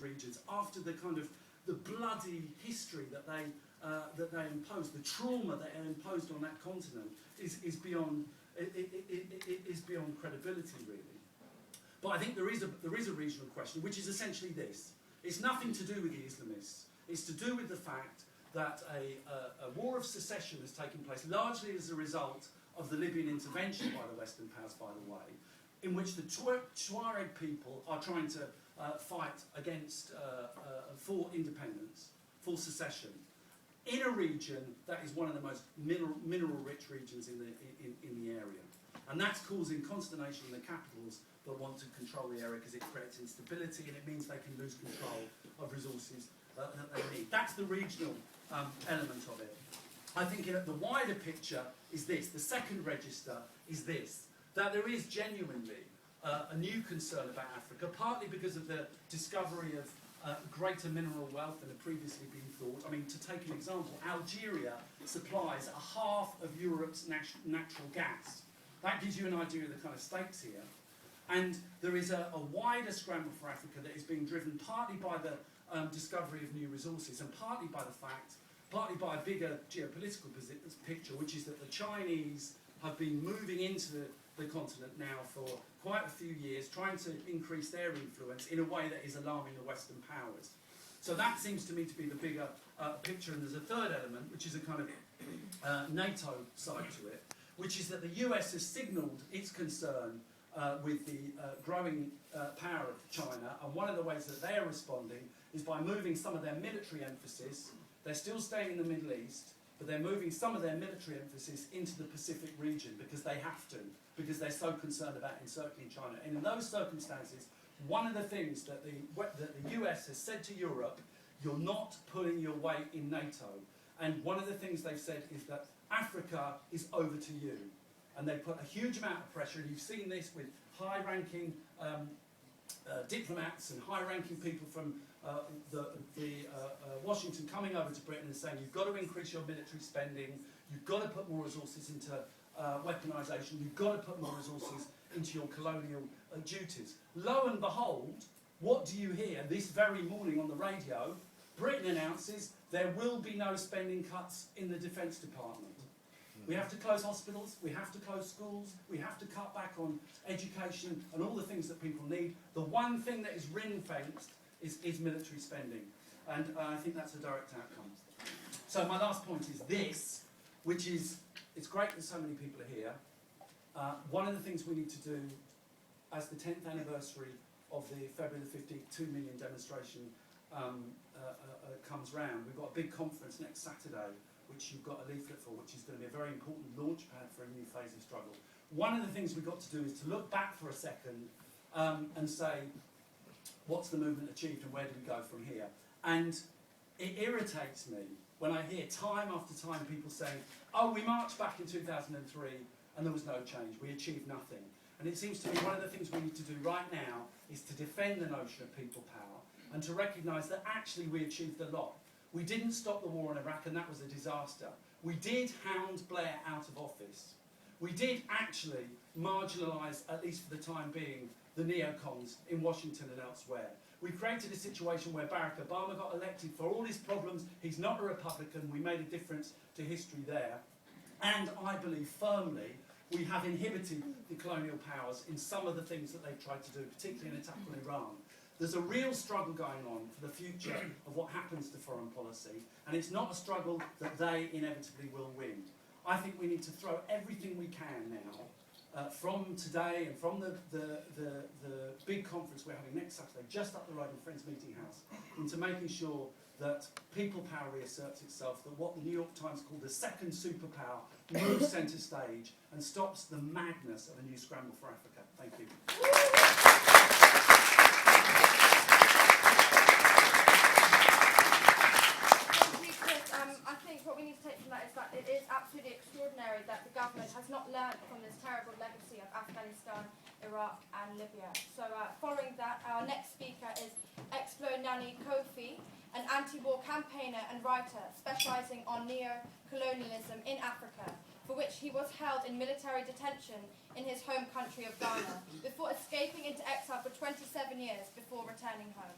regions after the kind of the bloody history that they imposed, the trauma that they imposed on that continent is beyond credibility, really. But I think there is a regional question, which is essentially this: it's nothing to do with the Islamists. It's to do with the fact that a war of secession has taken place, largely as a result of the Libyan intervention by the Western powers, by the way, in which the Tuareg people are trying to fight against for independence, for secession, in a region that is one of the most mineral-rich regions in the area. And that's causing consternation in the capitals that want to control the area because it creates instability and it means they can lose control of resources that they need. That's the regional element of it. I think the wider picture is this, the second register is this, that there is genuinely a new concern about Africa, partly because of the discovery of greater mineral wealth than had previously been thought. I mean, to take an example, Algeria supplies a half of Europe's natural gas. That gives you an idea of the kind of stakes here. And there is a wider scramble for Africa that is being driven partly by the discovery of new resources and partly by a bigger geopolitical picture, which is that the Chinese have been moving into the continent now for quite a few years, trying to increase their influence in a way that is alarming the Western powers. So that seems to me to be the bigger picture. And there's a third element, which is a kind of NATO side to it, which is that the US has signalled its concern with the growing power of China, and one of the ways that they are responding is by moving some of their military emphasis. They're still staying in the Middle East, but they're moving some of their military emphasis into the Pacific region because they have to, because they're so concerned about encircling China. And in those circumstances, one of the things that the US has said to Europe, you're not pulling your weight in NATO. And one of the things they've said is that Africa is over to you. And they put a huge amount of pressure, and you've seen this with high-ranking diplomats and high-ranking people from Washington coming over to Britain and saying, you've got to increase your military spending, you've got to put more resources into weaponisation, you've got to put more resources into your colonial duties. Lo and behold, what do you hear this very morning on the radio? Britain announces there will be no spending cuts in the Defence Department. We have to close hospitals, we have to close schools, we have to cut back on education and all the things that people need. The one thing that is ring-fenced is military spending. And I think that's a direct outcome. So my last point is this, which is, it's great that so many people are here. One of the things we need to do as the 10th anniversary of the February the 15th 2 million demonstration comes round, we've got a big conference next Saturday, which you've got a leaflet for, which is going to be a very important launch pad for a new phase of struggle. One of the things we've got to do is to look back for a second and say, what's the movement achieved and where do we go from here? And it irritates me when I hear time after time people saying, oh, we marched back in 2003 and there was no change, we achieved nothing. And it seems to me one of the things we need to do right now is to defend the notion of people power and to recognise that actually we achieved a lot. We didn't stop the war in Iraq, and that was a disaster. We did hound Blair out of office. We did actually marginalise, at least for the time being, the neocons in Washington and elsewhere. We created a situation where Barack Obama got elected. For all his problems, he's not a Republican. We made a difference to history there. And I believe firmly we have inhibited the colonial powers in some of the things that they've tried to do, particularly in attack on Iran. There's a real struggle going on for the future of what happens to foreign policy, and it's not a struggle that they inevitably will win. I think we need to throw everything we can now, from today and from the big conference we're having next Saturday, just up the road in Friends Meeting House, into making sure that people power reasserts itself, that what the New York Times called the second superpower moves centre stage and stops the madness of a new scramble for Africa. Thank you. I think what we need to take from that is that it is absolutely extraordinary that the government has not learned from this terrible legacy of Afghanistan, Iraq and Libya. So following that, our next speaker is Nani Kofi, an anti-war campaigner and writer specialising on neo-colonialism in Africa, for which he was held in military detention in his home country of Ghana, before escaping into exile for 27 years before returning home.